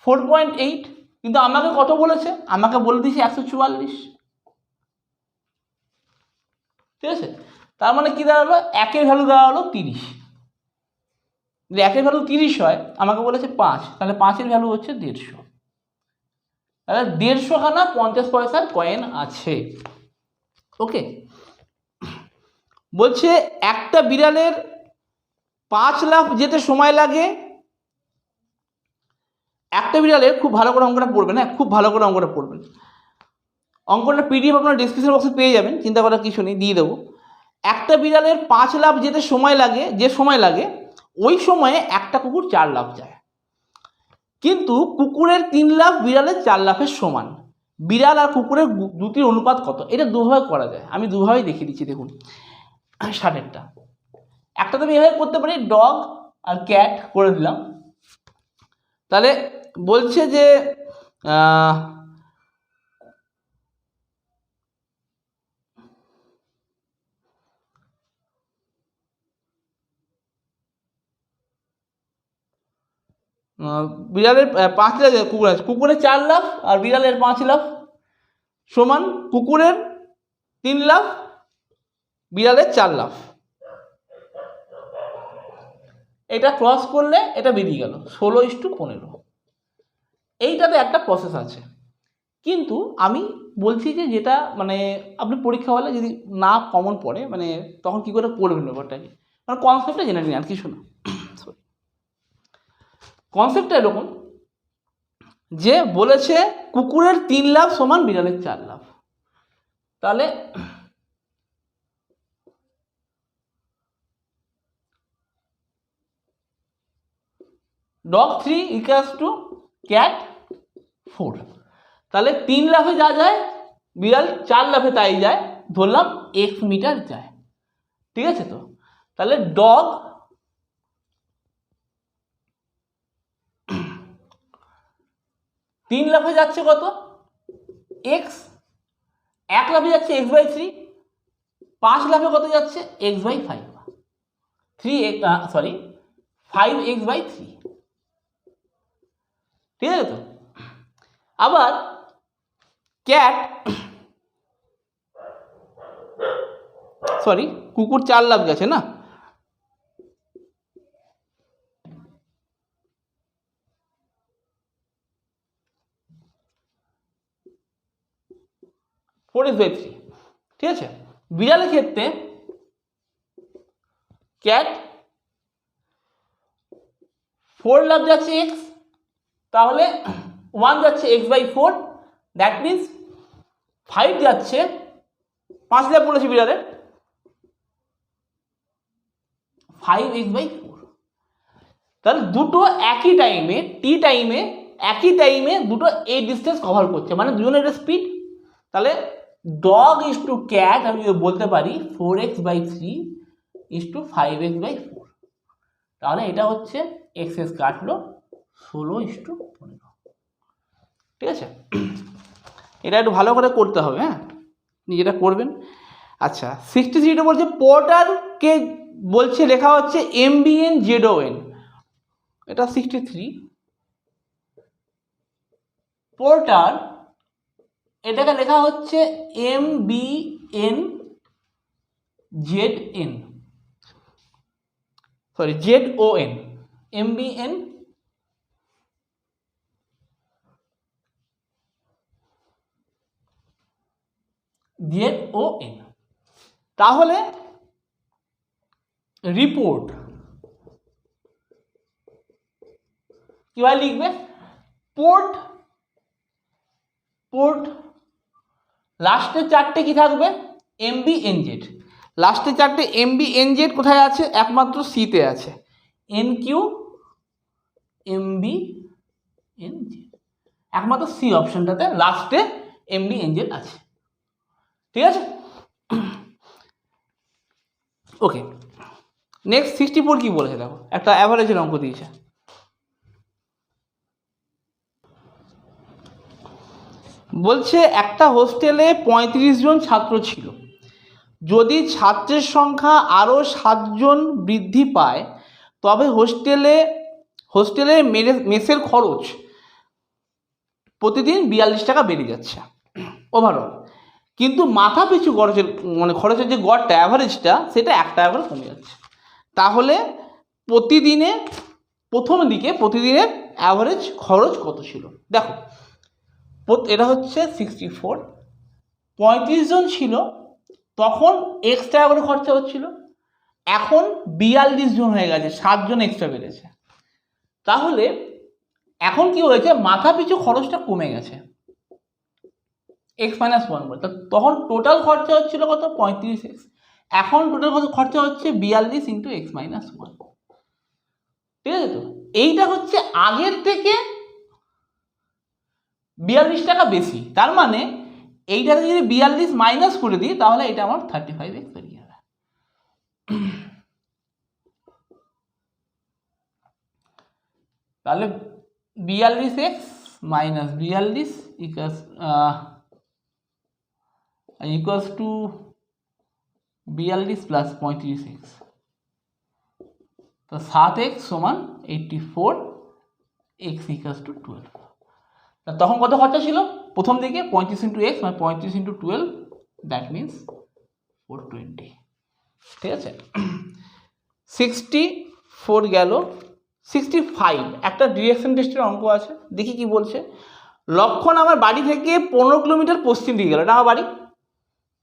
4.8। কিন্তু আমাকে কত বলেছে? আমাকে বলে দিয়েছে 144, ঠিক আছে? তার মানে কি দাঁড়ালো? 1-এর ভ্যালু দাঁড়ালো 30। যদি 1-এর ভ্যালু 30 হয়, আমাকে বলেছে 5, তাহলে 5-এর ভ্যালু হচ্ছে 150। তাহলে 150 খানা 50 পয়সার কয়েন আছে। ওকে, বলছে একটা বিড়ালের 5 লাফ যেতে সময় লাগে। একটা বিড়ালের, খুব ভালো করে অঙ্কটা পড়বেন, হ্যাঁ, খুব ভালো করে অঙ্কটা পড়বেন। অঙ্কটা পিডিএফ আপনারা ডিসক্রিপশন বক্সে পেয়ে যাবেন, চিন্তা করার কিছু নেই, দিয়ে দেবো। একটা বিড়ালের 5 লাফ যেতে সময় লাগে, যে সময় লাগে ওই সময়ে একটা কুকুর 4 লাফ যায়, কিন্তু কুকুরের 3 লাফ বিড়ালের 4 লাফের সমান। বিড়াল আর কুকুরের দুটির অনুপাত কত? এটা দুভাবে করা যায়, আমি দুভাবেই দেখিয়ে দিচ্ছি। দেখুন 60-এরটা একটা তো আমি এভাবে করতে পারি, ডগ আর ক্যাট করে দিলাম। তাহলে বলছে যে বিড়ালের 5 লাফ, কুকুর আছে, কুকুরের 4 লাফ আর বিড়ালের 5 লাফ সমান কুকুরের 3 লাফ বিড়ালের 4 লাফ। এটা ক্রস করলে এটা বেরিয়ে গেল 16:15। এইটাতে একটা প্রসেস আছে, কিন্তু আমি বলছি যে যেটা মানে আপনি পরীক্ষা হলে যদি না কমন পড়ে মানে তখন কী করে পড়বেন ব্যাপারটাকে, মানে কনসেপ্টটা জেনে নিন আর কিছু না। সরি, কনসেপ্টটা এরকম যে বলেছে কুকুরের 3 লাফ সমান বিড়ালের 4 লাফ। তাহলে ডগ 3 ইকুয়ালস টু ক্যাট 4। তাহলে 3 লাফে যা যায় বিড়াল 4 লাফে তাই যায়, ধরলাম x মিটার যায়, ঠিক আছে? তো তাহলে ডগ 3 লাফে যাচ্ছে কত? x। 1 লাফে যাচ্ছে x/3। 5 লাফে কত যাচ্ছে? x/5। 5x/3, ঠিক আছে? তো আবার ক্যাট কুকুর 4 লাফ গেছে না, ঠিক আছে? বিড়ালের ক্ষেত্রে ক্যাট 4 লাফ যাচ্ছে x, তাহলে 1 যাচ্ছে x/4, দ্যাট মিনস 5 যাচ্ছে 5 লাফ বলেছি বিড়ালের 5x/4। তাহলে দুটো একই টাইমে একই টাইমে দুটো এই ডিস্টেন্স কভার করছে, মানে দুজনের এটা স্পিড। তাহলে ডগ ইজ টু ক্যাট আমি বলতে পারি 4x/3 ইজ টু 5x/4। তাহলে এটা হচ্ছে এক্সএস কাটলো 16:15, ঠিক আছে? এটা একটু ভালো করে করতে হবে, হ্যাঁ, নিজেটা করবেন। আচ্ছা 63টা বলছে পোর্টারকে বলছে লেখা হচ্ছে MBNZON, এটা 63। পোর্টার এটাকে লেখা হচ্ছে MBNZON, MBNZON। তাহলে রিপোর্ট কিভাবে লিখবে? পোর্ট লাস্টের 4টে কি থাকবে? MBNZ। লাস্টের 4টে MBNZ কোথায় আছে? একমাত্র সিতে আছে, NQ MBNZ, একমাত্র সি অপশনটাতে লাস্টে MBNZ আছে, ঠিক আছে? ওকে, নেক্সট 64 কি বলেছে দেখো, একটা অ্যাভারেজের অঙ্ক দিয়েছে। বলছে একটা হোস্টেলে 35 জন ছাত্র ছিল, যদি ছাত্রের সংখ্যা আরও 7 জন বৃদ্ধি পায় তবে হোস্টেলের মেসের খরচ প্রতিদিন 42 টাকা বেড়ে যাচ্ছে ওভারঅল, কিন্তু মাথা পিছু খরচের যে গড়টা অ্যাভারেজটা সেটা 1 টাকা করে কমে যাচ্ছে। তাহলে প্রতিদিনের অ্যাভারেজ খরচ কত ছিল? দেখো এটা হচ্ছে 64, 35 জন ছিল তখন x টাকা করে খরচা হচ্ছিল, এখন 42 জন হয়ে গেছে, 7 জন এক্সট্রা বেড়েছে। তাহলে এখন কি হয়েছে? মাথা পিছু খরচটা কমে গেছে x-1 বলে, তখন টোটাল খরচা হচ্ছিল কত? 35x, এখন টোটাল কত খরচা হচ্ছে? 42 × x-1, ঠিক আছে? তো এইটা হচ্ছে আগের থেকে 42 টাকা বেশি, তার মানে এইটাতে যদি 42 মাইনাস করে দিই তাহলে এটা আমার 35x বেরিয়ে যাবে। তাহলে 42x minus 42 equals to 42 plus 35x, তো 7x সমান 84, x ইকুয়ালস টু 12। তখন কত খরচা ছিল প্রথম দিকে? 35 ইন্টু এক্স মানে 35 ইন্টু 12, দ্যাট মিনস 420। ঠিক আছে, 64 গেল। 65 একটা ডিরেকশন টেস্টের অঙ্ক আছে, দেখি কি বলছে। লক্ষণ আমার বাড়ি থেকে 15 কিলোমিটার পশ্চিম দিকে গেল, এটা আমার বাড়ি।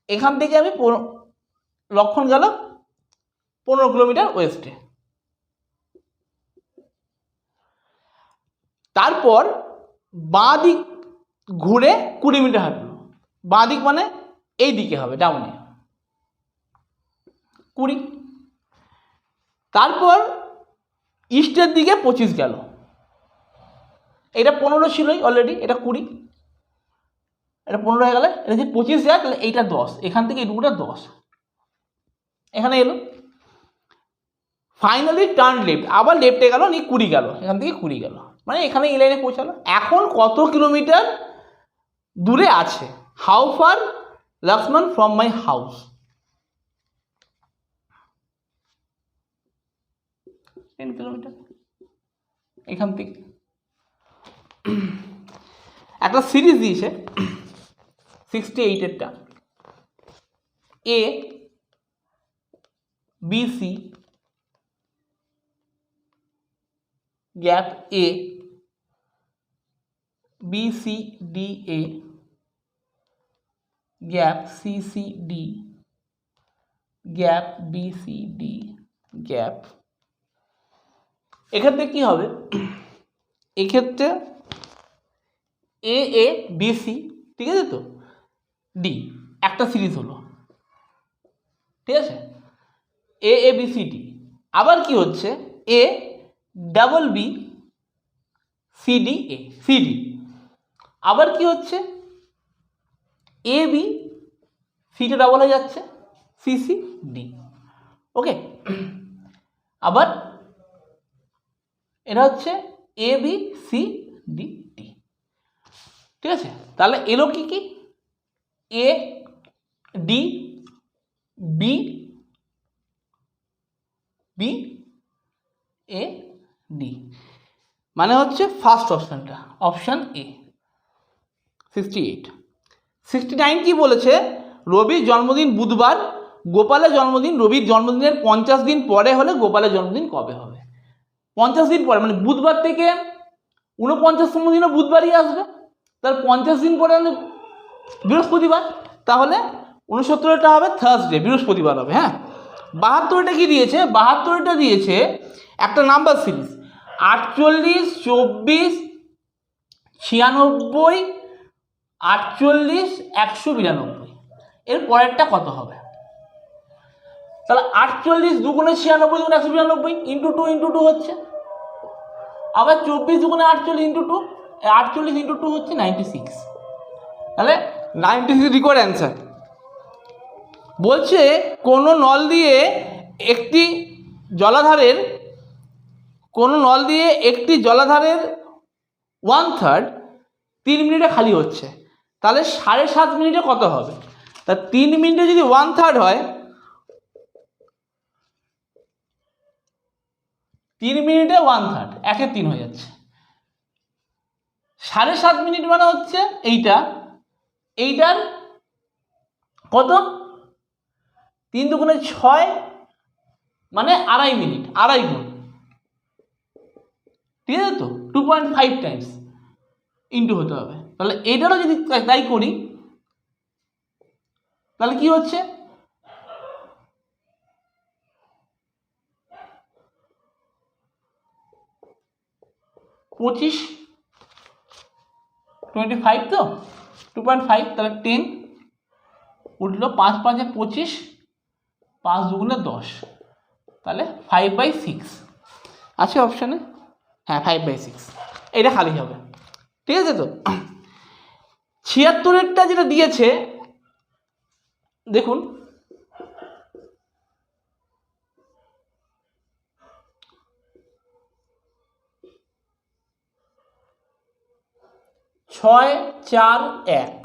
এখান থেকে আমি লক্ষণ গেল 15 কিলোমিটার ওয়েস্টে। তারপর বাঁ দিক ঘুরে 20 মিটার হাঁটলো। বাঁ দিক মানে এই দিকে হবে, ডাউনে 20। তারপর ইস্টের দিকে 25 গেল। এটা 15 ছিলই অলরেডি, এটা 20, এটা 15 হয়ে গেলে এটা যদি 25 যায় তাহলে এইটা 10, এখান থেকে এইটুকুটা 10, এখানে এলো। ফাইনালি টার্ন লেফট, আবার লেফটে গেল, নিয়ে 20 গেল, এখান থেকে 20 গেল, মানে এখানে এই লাইনে পৌঁছালো। এখন কত কিলোমিটার দূরে আছে? How far Lakshman from my house? 10 kilometre এখান থেকে। একটা সিরিজ দিয়েছে 68-এরটা, A B C gap A, B C D A gap C C D gap B C D gap. এক্ষেত্রে কি হবে? এক্ষেত্রে এ এ বি সি, ঠিক আছে তো, ডি একটা সিরিজ হলো, ঠিক আছে, A A B C D. আবার কি হচ্ছে? A double B C D A C D. আবার কি হচ্ছে? এ বি সিটা ডাবল হয়ে যাচ্ছে সি সি ডি। ওকে, আবার এটা হচ্ছে A B C D D. ঠিক আছে, তাহলে এলো কি কি? A D B B A D, মানে হচ্ছে ফার্স্ট অপশানটা, অপশান এ। 68। 69 কি বলেছে? রবির জন্মদিন বুধবার, গোপালের জন্মদিন রবির জন্মদিনের 50 দিন পরে হলে গোপালের জন্মদিন কবে হবে? 50 দিন পরে মানে বুধবার থেকে 49তম দিনও বুধবারই আসবে, তার 50 দিন পরে হলে বৃহস্পতিবার, তাহলে 69টা হবে থার্সডে, বৃহস্পতিবার হবে। হ্যাঁ, 72টা কি দিয়েছে? 72টা দিয়েছে একটা নাম্বার সিরিজ 48, 24, 96, 48, 192। এর পরেরটা কত হবে? তাহলে 48 দুগুণে 96 দুগুণে 192 ইন্টু 2 ইন্টু 2 হচ্ছে। আবার 24 দুগুণে 48 ইন্টু 2, 48 ইন্টু 2 হচ্ছে 96। তাহলে 96 রিকোয়ার্ড অ্যান্সার। বলছে কোনো নল দিয়ে একটি জলাধারের 1/3 3 মিনিটে খালি হচ্ছে, তাহলে 7.5 মিনিটে কত হবে? তা 3 মিনিটে যদি 1/3 হয়, 3 মিনিটে 1/3, 1/3 হয়ে যাচ্ছে। 7.5 মিনিট মানে হচ্ছে এইটার কত? 3 দুগুণে 6 মানে 2.5 মিনিট, 2.5 গুণ, ঠিক আছে তো, 2.5 টাইমস ইন্টু হতে হবে। তাহলে এইটারও যদি তাই করি তাহলে কি হচ্ছে? 25, 25 তো 2.5, তাহলে 10 উঠলো, 5 5 25, 5 দুগুণে 10, তাহলে 5/6 আছে অপশানে। হ্যাঁ, 5/6 এটা খালি হবে, ঠিক আছে তো। 76-এরটা যেটা দিয়েছে দেখুন, ছয় চার এক,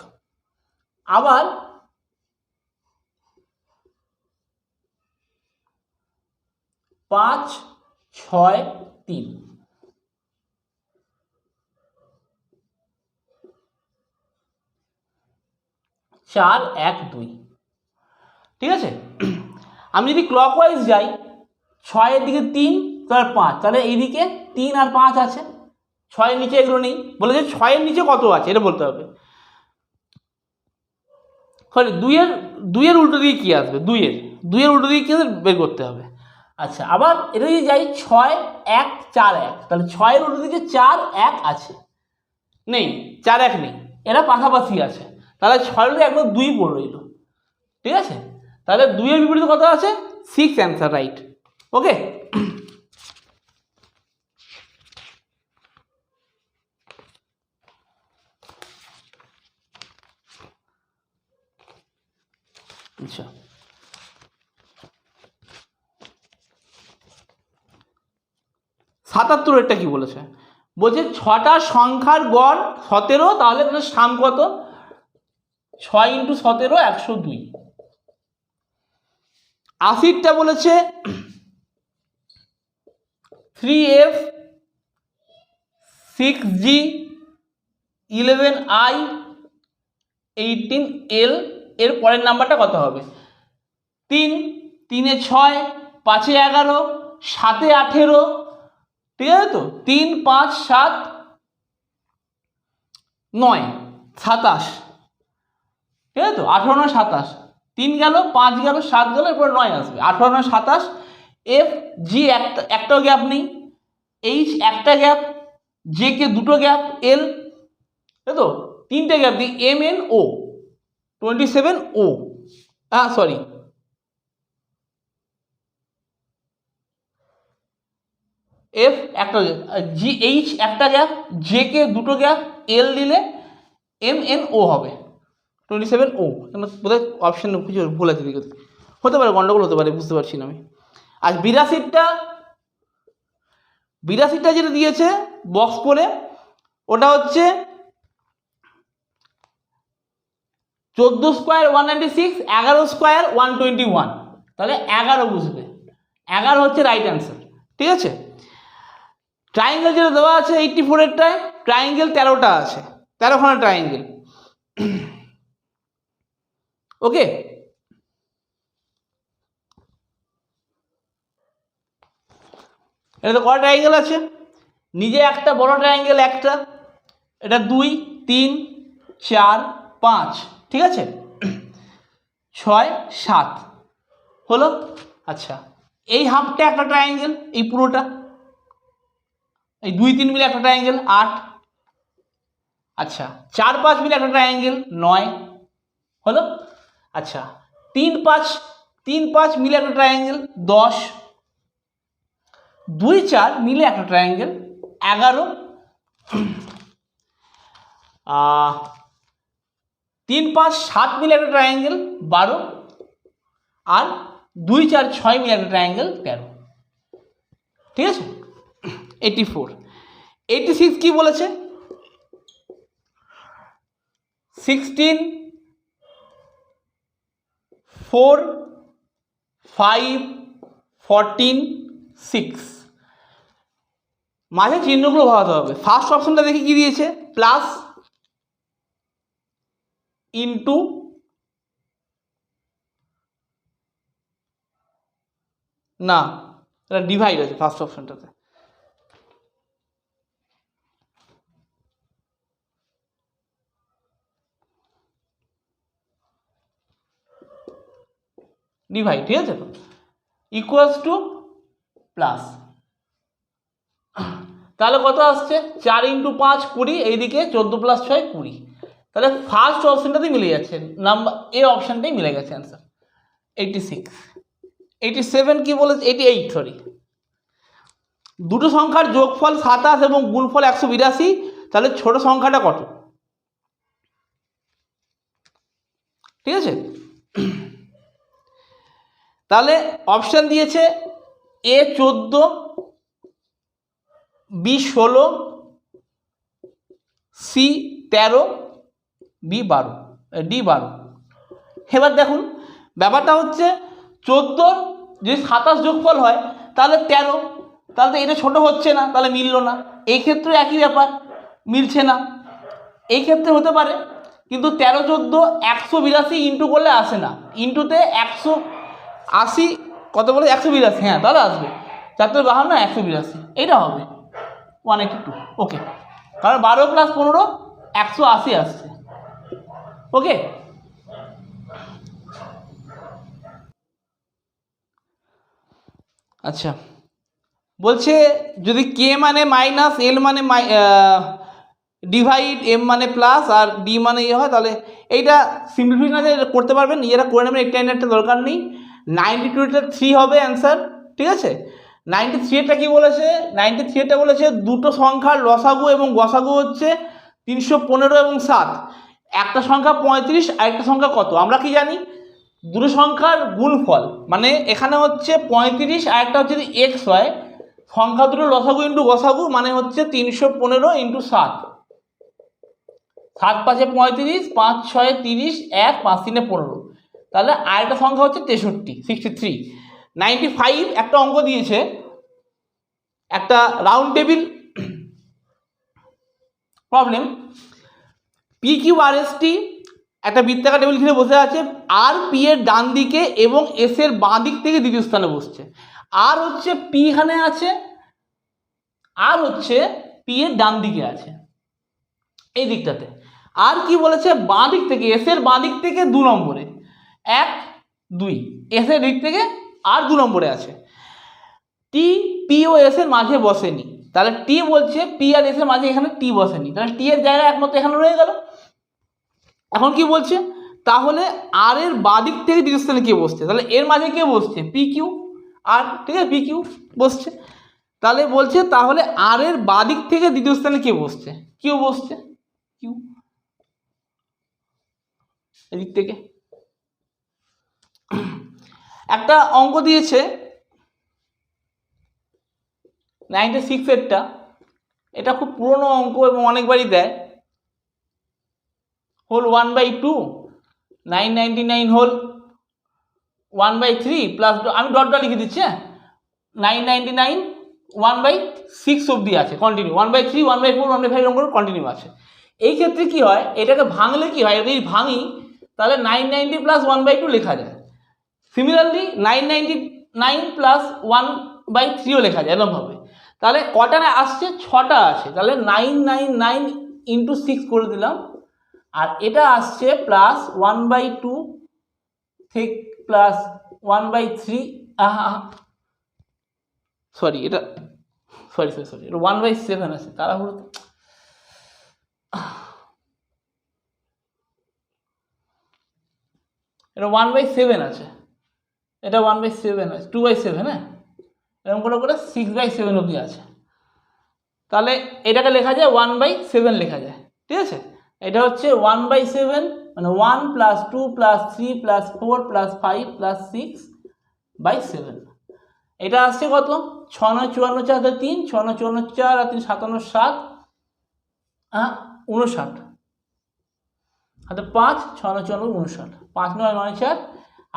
আবার 5 6 3, 4 1 2, ঠিক আছে। আমি যদি ক্লকওয়াইজ যাই, 6-এর দিকে 3 তার 5, তাহলে এইদিকে 3 আর 5 আছে, 6-এর নিচে এগুলো নেই। বলেছে 6-এর নিচে কত আছে এটা বলতে হবে। সরি, 2-এর উল্টো দিকে কী আসবে, 2-এর উল্টো দিকে কী আসবে বের করতে হবে। আচ্ছা, আবার এটা যদি যাই 6 1 4 1, তাহলে 6-এর উল্টো দিকে 4 1 আছে, নেই, 4 1 নেই, এরা পাশাপাশি আছে, তাহলে 6-এর একদম 2 পড়ে রইল, ঠিক আছে। তাহলে 2-এর বিপরীতে কত আছে, 6 অ্যান্সার রাইট। ওকে, আচ্ছা। 77-এরটা কি বলেছে, বলছে 6টা সংখ্যার গড় 17, তাহলে সাম কত, 6 × 17 102। 80-টা বলেছে 3F 6G 11I 18L এর পরের নাম্বারটা কত হবে। 3 3 6 5 11 7 18, ঠিক আছে তো, 3 5 7 9 27, ঠিক আছে তো, 18 9 27, 3 গেল 5 গেল 7 গেল, এরপর 9 আসবে, 18 9 27। F G একটাও গ্যাপ নেই, H একটা গ্যাপ, J কে দুটো গ্যাপ, L তাই তো 3টে গ্যাপ দিই, M N O 27 O, sorry F একটা, G H একটা গ্যাপ, J কে দুটো গ্যাপ, L দিলে M N O হবে 27 O। বোধহয় অপশন কিছু ভুল আছে, দিকে হতে পারে, গন্ডগোল হতে পারে, বুঝতে পারছি না আমি। আর 82টা যেটা দিয়েছে বক্স করে, ওটা হচ্ছে 14 স্কোয়ার 196, 11 স্কোয়ার 121, তাহলে 11 বুঝবে, 11 হচ্ছে রাইট অ্যান্সার, ঠিক আছে। ট্রায়াঙ্গেল যেটা দেওয়া আছে 84-এরটায়, ট্রায়াঙ্গেল 13টা আছে, 13খানা ট্রায়াঙ্গেল। ওকে, এটা তো কটা ট্রায়াঙ্গেল আছে, নিজে একটা বড় ট্রায়াঙ্গেল একটা, এটা 2 3 4 5, ঠিক আছে, 6 7 হলো। আচ্ছা, এই হাফটা একটা ট্রায়াঙ্গেল, এই পুরোটা, এই 2 3 মিলে একটা ট্রায়াঙ্গেল 8, আচ্ছা 4 5 মিলে একটা ট্রায়াঙ্গেল 9 হলো। আচ্ছা 3 5 মিলে একটা ট্রায়াঙ্গেল 10, 2 4 মিলে একটা ট্রায়াঙ্গেল 11, 3 5 7 মিলে একটা ট্রায়াঙ্গেল 12, আর 2 4 6 মিলে একটা ট্রায়াঙ্গেল 13, ঠিক আছে। 84 86 কি বলেছে, 16 4 5 14 6, মাঝে চিহ্নগুলো ভাবাতে হবে। ফার্স্ট অপশনটা দেখি কি দিয়েছে, প্লাস ইন্টু, না এটা ডিভাইড আছে ফার্স্ট অপশনটাতে, ডিভাইড, ঠিক আছে, ইকুয়ালস টু প্লাস, তাহলে কত আসছে 4 × 5 20, এইদিকে 14 + 6 20, তাহলে ফার্স্ট অপশনটাতেই মিলে যাচ্ছে, নাম্বার এ অপশনটাই মিলে গেছে অ্যান্সার। 86 87 কি বলেছে, 88 সরি, দুটো সংখ্যার যোগফল 27 এবং গুণফল 182, তাহলে ছোট সংখ্যাটা কত, ঠিক আছে। তাহলে অপশান দিয়েছে এ 14, বি 16, সি 13, বি 12, ডি 12। এবার দেখুন ব্যাপারটা হচ্ছে 14 যদি 27 যোগফল হয় তাহলে 13, তাহলে তো এটা ছোট হচ্ছে না, তাহলে মিললো না। এই ক্ষেত্রে একই ব্যাপার, মিলছে না। এই ক্ষেত্রে হতে পারে, কিন্তু 13 14 182 ইন্টু করলে আসে না, ইন্টুতে 180 কত বলে 182, হ্যাঁ তাহলে আসবে 4 52 182, এইটা হবে 182। ওকে, কারণ 12 + 15 180 আসছে। ওকে, আচ্ছা বলছে যদি কে মানে মাইনাস, এল মানে ডিভাইড, এম মানে প্লাস আর ডি মানে ইয়ে হয়, তাহলে এইটা সিম্পলিফিকেশন করতে পারবেন, নিজেরা করে নেবেন, একটা দরকার নেই। 92-টা 3 হবে অ্যান্সার, ঠিক আছে। 93-টা কী বলেছে, 93-টা বলেছে দুটো সংখ্যার লসাগু এবং গসাগু হচ্ছে 315 এবং 7। একটা সংখ্যা 35, আরেকটা সংখ্যা কত আমরা কি জানি, দুটো সংখ্যার গুণফল, মানে এখানে হচ্ছে 35 আর একটা হচ্ছে যদি এক্স হয়, সংখ্যা দুটো লসাগু ইন্টু গসাগু মানে হচ্ছে 315 ইন্টু 7। 7 5 35, 5 6 30, 1 5 3 15। তাহলে আরেকটা সংখ্যা হচ্ছে 63। 95 একটা অঙ্ক দিয়েছে, একটা round table problem. P Q R S T একটা বৃত্তাকার টেবিল ঘিরে বসে আছে, আর পি এর ডান দিকে এবং এস এর বাঁ দিক থেকে দ্বিতীয় স্থানে বসছে। আর হচ্ছে পি এখানে আছে, আর হচ্ছে পি এর ডান দিকে আছে এই দিকটাতে। আর কি বলেছে, বাঁ দিক থেকে, এস এর বাঁ দিক থেকে 2 নম্বরে, 1 2, এস এর দিক থেকে আর 2 নম্বরে আছে। টি পি ও এস এর মাঝে বসেনি, তাহলে টি বলছে পি আর এস এর মাঝে এখানে টি বসেনি, তাহলে টি এর জায়গায় একমাত্র এখানে রয়ে গেল। এখন কি বলছে, তাহলে আর এর বাঁ দিক থেকে দ্বিতীয় স্থানে কে বসছে, তাহলে এর মাঝে কে বসছে, পি কিউ আর, ঠিক আছে, পি কিউ বসছে। তাহলে বলছে তাহলে আর এর বাঁ দিক থেকে দ্বিতীয় স্থানে কে বসছে, কিউ বসছে, কিউ এদিক থেকে। একটা অঙ্ক দিয়েছে 96-এরটা, এটা খুব পুরনো অঙ্ক এবং অনেকবারই দেয়। হোল 1/2, 999 হোল 1/3 প্লাস, আমি ডটটা লিখে দিচ্ছি, হ্যাঁ 999 1/6 অবধি আছে কন্টিনিউ, 1/3 1/4 1/5 এরকম করে কন্টিনিউ আছে। এই ক্ষেত্রে কি হয়, এটাকে ভাঙলে কি হয়, যদি ভাঙি তাহলে 990 + 1/2 লেখা যায়। সিমিলারলি 999 + 1/3ও লেখা যায় এরকমভাবে। তাহলে কটা আসছে, 6টা আছে, তাহলে 999 × 6 করে দিলাম। আর এটা আসছে প্লাস 1/2 থেকে প্লাস 1/3, সরি এটা সরি এটা 1/7 আছে, তাড়াহুড়ো এটা 1/7 আছে, এটা 1/7 আছে, 2/7, হ্যাঁ এরকম করে করে 6/7 অবধি আছে। তাহলে এটাকে লেখা যায় 1/7 লেখা যায়, ঠিক আছে। এটা হচ্ছে 1/7 মানে 1 + 2 + 3 + 4 + 5 + 6/7। এটা আসছে কত, 6 9 54 4 3, 6 9 54 4 আর 3 57 7, 59, হাতে 5, 6 9 54 59, 5 9 9 4,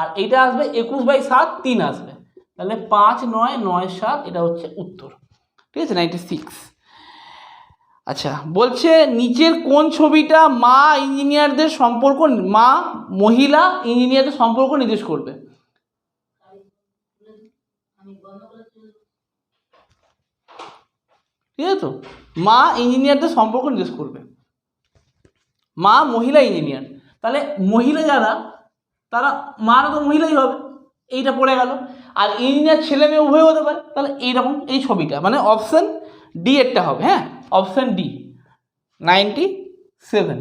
আর এইটা আসবে 21/7 3 আসবে, তাহলে 5 9 9 7, এটা হচ্ছে উত্তর, ঠিক আছে 96। আচ্ছা বলছে নিচের কোন ছবিটা মা ইঞ্জিনিয়ারদের সম্পর্ক, মা মহিলা ইঞ্জিনিয়ারদের সম্পর্ক নির্দেশ করবে। ঠিক আছে, তো মা ইঞ্জিনিয়ারদের সম্পর্ক নির্দেশ করবে, মা মহিলা ইঞ্জিনিয়ার, তাহলে মহিলা যারা তারা মারা তো মহিলাই হবে, এইটা পড়ে গেল। আর ইঞ্জিনিয়ার ছেলে মেয়ে উভয় হতে পারে, তাহলে এইরকম এই ছবিটা, মানে অপশান ডি এরটা হবে, হ্যাঁ অপশান ডি 97।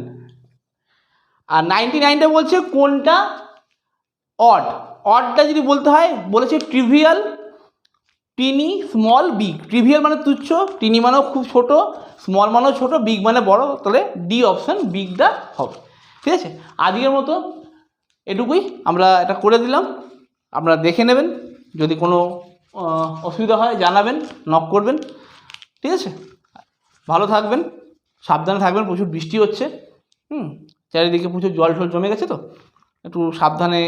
আর 99টা বলছে কোনটা অড, অডটা যদি বলতে হয় বলেছে ট্রিভিয়াল, টিনি, স্মল, বিগ। ট্রিভিয়াল মানে তুচ্ছ, টিনি মানেও খুব ছোট, স্মল মানেও ছোট, বিগ মানে বড়, তাহলে ডি অপশান বিগটা হবে, ঠিক আছে। আজকের মতো এটুকুই আমরা এটা করে দিলাম, আপনারা দেখে নেবেন, যদি কোনো অসুবিধা হয় জানাবেন, নক করবেন, ঠিক আছে? ভালো থাকবেন, সাবধানে থাকবেন, প্রচুর বৃষ্টি হচ্ছে, চারিদিকে প্রচুর জল টল জমে গেছে, তো একটু সাবধানে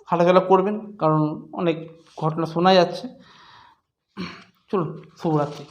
হাঁটাচলা করবেন, কারণ অনেক ঘটনা শোনা যাচ্ছে। চলুন, শুভরাত্রি।